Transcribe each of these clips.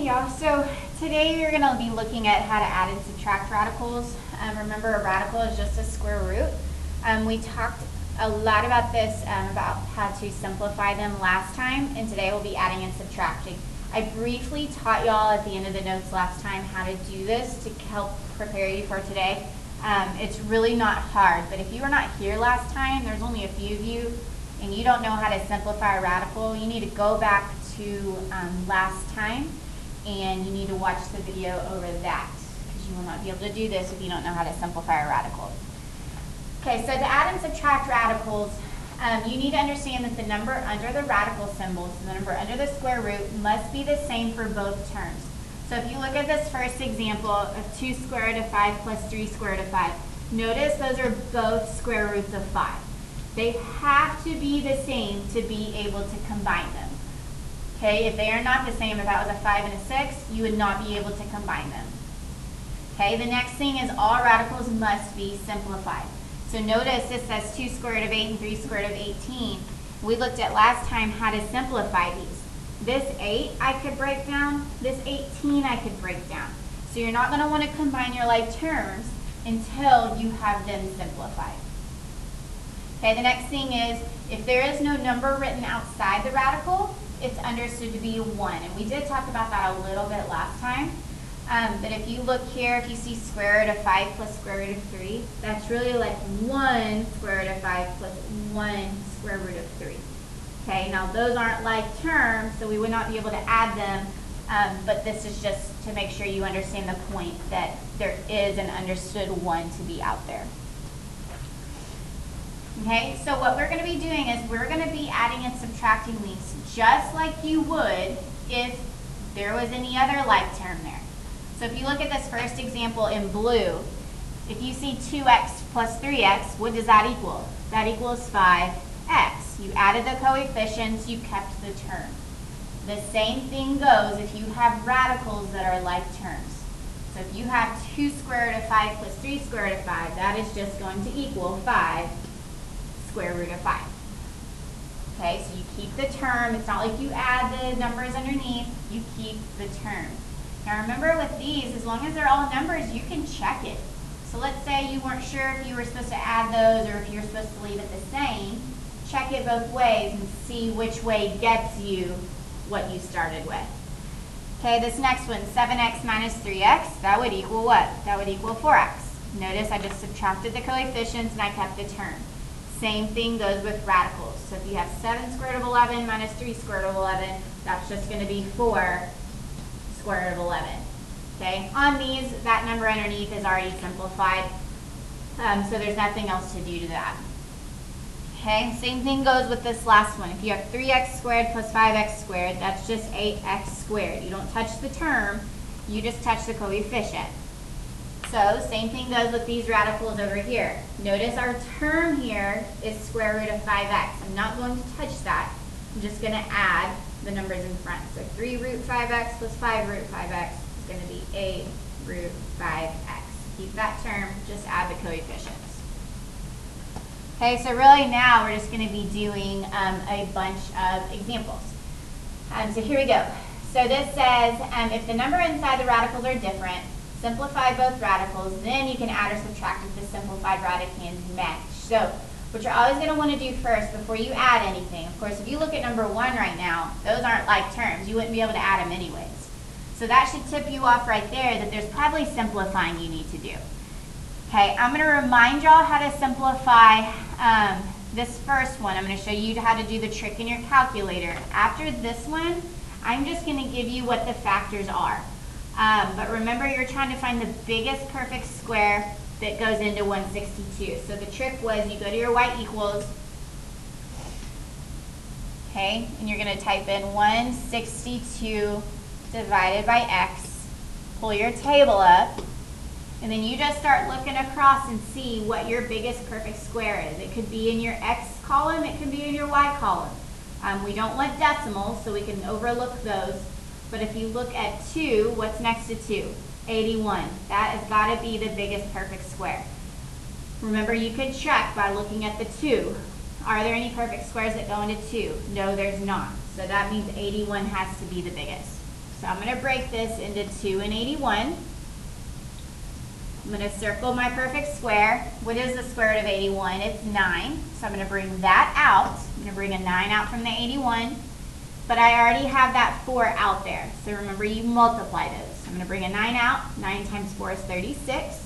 y'all. So today we're going to be looking at how to add and subtract radicals. Remember, a radical is just a square root. We talked a lot about this, about how to simplify them last time, and today we'll be adding and subtracting. I briefly taught y'all at the end of the notes last time how to do this to help prepare you for today. It's really not hard, but if you were not here last time, there's only a few of you, and you don't know how to simplify a radical, you need to go back to last time, and you need to watch the video over that, because you will not be able to do this if you don't know how to simplify a radical. Okay, so to add and subtract radicals, you need to understand that the number under the radical symbol, so the number under the square root, must be the same for both terms. So if you look at this first example of 2 square root of 5 plus 3 square root of 5, notice those are both square roots of 5. They have to be the same to be able to combine them. Okay, if they are not the same, if that was a 5 and a 6, you would not be able to combine them. Okay, the next thing is all radicals must be simplified. So notice this says 2 square root of 8 and 3 square root of 18. We looked at last time how to simplify these. This 8 I could break down, this 18 I could break down. So you're not going to want to combine your like terms until you have them simplified. Okay, the next thing is, if there is no number written outside the radical, it's understood to be 1. And we did talk about that a little bit last time. But if you look here, if you see square root of 5 plus square root of 3, that's really like 1 square root of 5 plus 1 square root of 3. Okay, now those aren't like terms, so we would not be able to add them, but this is just to make sure you understand the point that there is an understood 1 to be out there. Okay, so what we're going to be doing is we're going to be adding and subtracting these just like you would if there was any other like term there. So if you look at this first example in blue, if you see 2x plus 3x, what does that equal? That equals 5x. You added the coefficients, you kept the term. The same thing goes if you have radicals that are like terms. So if you have 2 square root of 5 plus 3 square root of 5, that is just going to equal 5 square root of 5. Okay, so you keep the term. It's not like you add the numbers underneath, you keep the term. Now remember with these, as long as they're all numbers, you can check it. So let's say you weren't sure if you were supposed to add those or if you're supposed to leave it the same. Check it both ways and see which way gets you what you started with. Okay, this next one, 7x minus 3x, that would equal what? That would equal 4x. Notice I just subtracted the coefficients and I kept the term. Same thing goes with radicals. So if you have 7 square root of 11 minus 3 square root of 11, that's just going to be 4 square root of 11. Okay, on these, that number underneath is already simplified, so there's nothing else to do to that. Okay, same thing goes with this last one. If you have 3x squared plus 5x squared, that's just 8x squared. You don't touch the term, you just touch the coefficient. So same thing goes with these radicals over here. Notice our term here is square root of 5x. I'm not going to touch that. I'm just going to add the numbers in front. So 3 root 5x plus 5 root 5x is going to be 8 root 5x. Keep that term, just add the coefficients. Okay, so really now we're just going to be doing a bunch of examples. So here we go. So this says if the number inside the radicals are different, simplify both radicals, then you can add or subtract if the simplified radicands match. So what you're always going to want to do first before you add anything, of course, if you look at number 1 right now, those aren't like terms. You wouldn't be able to add them anyways. So that should tip you off right there that there's probably simplifying you need to do. Okay, I'm going to remind y'all how to simplify this first one. I'm going to show you how to do the trick in your calculator. After this one, I'm just going to give you what the factors are. But remember, you're trying to find the biggest perfect square that goes into 162. So the trick was you go to your white equals, okay, and you're going to type in 162 divided by x, pull your table up, and then you just start looking across and see what your biggest perfect square is. It could be in your x column, it could be in your y column. We don't want decimals, so we can overlook those. But if you look at 2, what's next to 2? 81. That has got to be the biggest perfect square. Remember, you could check by looking at the 2. Are there any perfect squares that go into 2? No, there's not. So that means 81 has to be the biggest. So I'm going to break this into 2 and 81. I'm going to circle my perfect square. What is the square root of 81? It's 9. So I'm going to bring that out. I'm going to bring a 9 out from the 81. But I already have that 4 out there. So remember, you multiply those. I'm going to bring a 9 out. 9 times 4 is 36.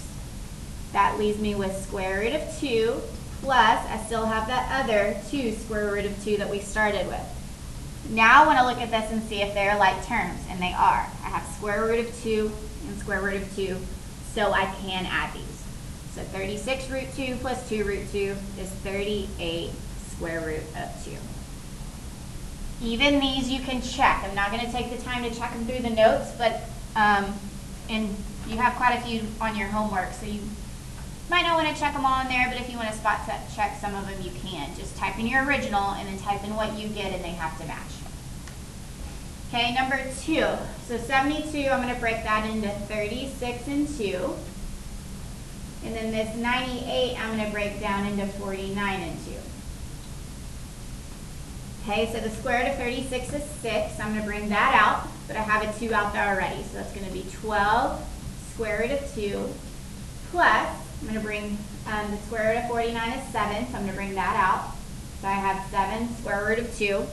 That leaves me with square root of 2 plus I still have that other 2 square root of 2 that we started with. Now I want to look at this and see if they're like terms, and they are. I have square root of 2 and square root of 2, so I can add these. So 36 root 2 plus 2 root 2 is 38 square root of 2. Even these you can check. I'm not going to take the time to check them through the notes, but and you have quite a few on your homework, so you might not want to check them all in there, but if you want to spot check some of them, you can. Just type in your original and then type in what you get, and they have to match. Okay, number 2. So 72, I'm going to break that into 36 and 2. And then this 98, I'm going to break down into 49 and 2. Okay, so the square root of 36 is 6. I'm going to bring that out, but I have a 2 out there already. So that's going to be 12 square root of 2 plus, I'm going to bring the square root of 49 is 7, so I'm going to bring that out. So I have 7 square root of 2.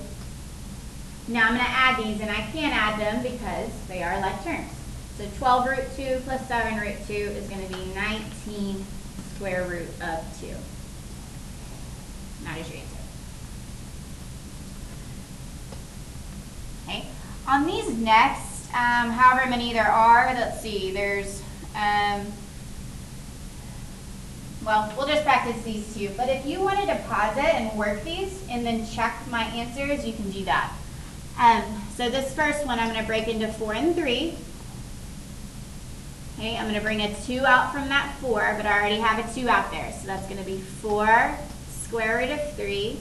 Now I'm going to add these, and I can add them because they are like terms. So 12 root 2 plus 7 root 2 is going to be 19 square root of 2. That is your answer. Okay. On these next, however many there are, let's see, there's, well, we'll just practice these 2. But if you wanted to pause it and work these and then check my answers, you can do that. So this first one, I'm going to break into 4 and 3. Okay, I'm going to bring a 2 out from that 4, but I already have a 2 out there. So that's going to be 4 square root of 3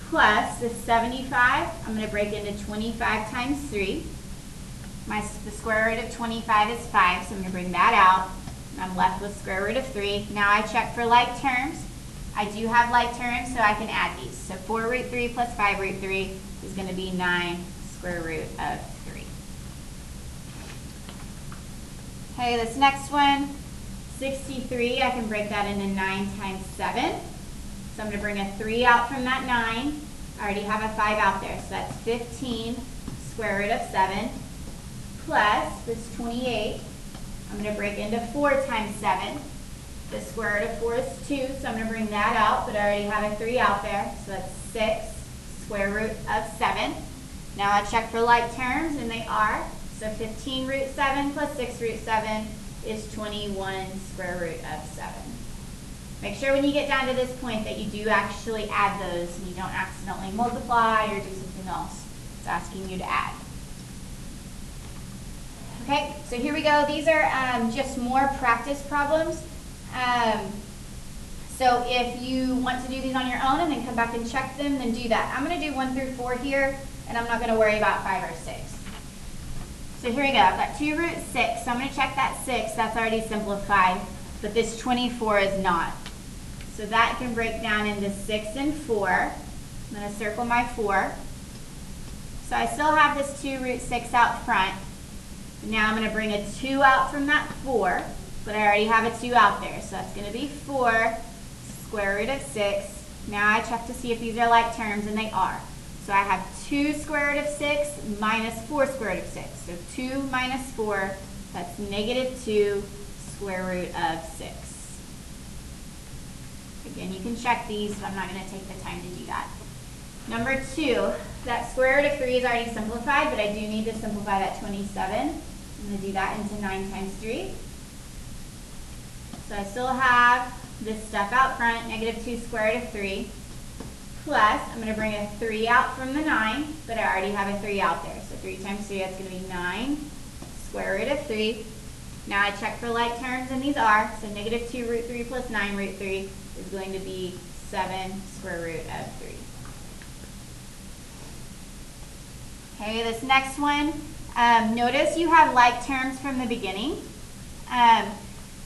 plus the 75. I'm going to break into 25 times 3. The square root of 25 is 5, so I'm going to bring that out. I'm left with square root of 3. Now I check for like terms. I do have like terms, so I can add these. So 4 root 3 plus 5 root 3 is going to be 9 square root of 3. Okay, this next one, 63, I can break that into 9 times 7. So I'm going to bring a 3 out from that 9. I already have a 5 out there, so that's 15 square root of 7 plus this 28. I'm going to break into 4 times 7. The square root of 4 is 2, so I'm going to bring that out, but I already have a 3 out there, so that's 6 square root of 7. Now I check for like terms, and they are. So 15 root 7 plus 6 root 7 is 21 square root of 7. Make sure when you get down to this point that you do actually add those, and you don't accidentally multiply or do something else. It's asking you to add. Okay, so here we go. These are just more practice problems. So if you want to do these on your own and then come back and check them, then do that. I'm going to do 1 through 4 here, and I'm not going to worry about 5 or 6. So here we go. I've got 2 root 6. So I'm going to check that 6. That's already simplified, but this 24 is not. So that can break down into 6 and 4. I'm going to circle my 4. So I still have this 2 root 6 out front. Now I'm going to bring a 2 out from that 4, but I already have a 2 out there. So that's going to be 4 square root of 6. Now I check to see if these are like terms, and they are. So I have 2 square root of 6 minus 4 square root of 6. So 2 minus 4, that's negative 2 square root of 6. Again, you can check these, but I'm not going to take the time to do that. Number 2, that square root of 3 is already simplified, but I do need to simplify that 27. I'm going to do that into 9 times 3. So I still have this stuff out front, negative 2 square root of 3. Plus, I'm going to bring a 3 out from the 9, but I already have a 3 out there. So 3 times 3, that's going to be 9 square root of 3. Now I check for like terms, and these are. So negative 2 root 3 plus 9 root 3 is going to be 7 square root of 3. Okay, this next one, notice you have like terms from the beginning.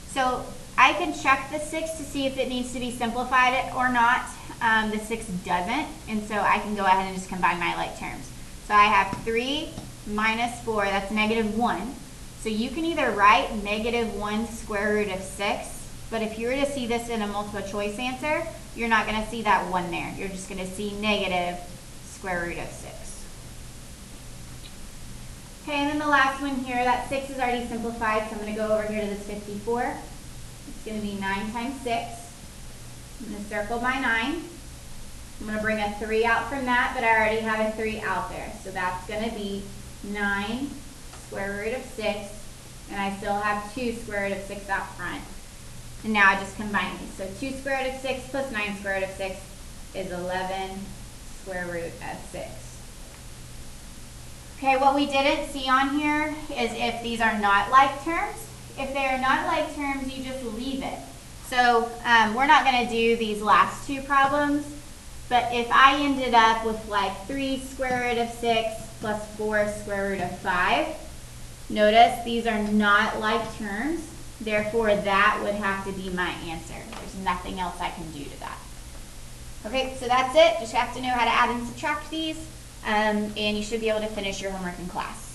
So I can check the 6 to see if it needs to be simplified or not. The 6 doesn't, and so I can go ahead and just combine my like terms. So I have 3 minus 4, that's negative 1. So you can either write negative 1 square root of 6, but if you were to see this in a multiple choice answer, you're not going to see that 1 there. You're just going to see negative square root of 6. Okay, and then the last one here, that 6 is already simplified, so I'm going to go over here to this 54. It's going to be 9 times 6. I'm going to circle my 9. I'm going to bring a 3 out from that, but I already have a 3 out there. So that's going to be 9 square root of 6, and I still have 2 square root of 6 out front. And now I just combine these. So 2 square root of 6 plus 9 square root of 6 is 11 square root of 6. Okay, what we didn't see on here is if these are not like terms. If they are not like terms, you just leave it. So we're not going to do these last two problems, but if I ended up with like 3 square root of 6 plus 4 square root of 5, notice these are not like terms, therefore that would have to be my answer. There's nothing else I can do to that. Okay, so that's it. Just have to know how to add and subtract these, and you should be able to finish your homework in class.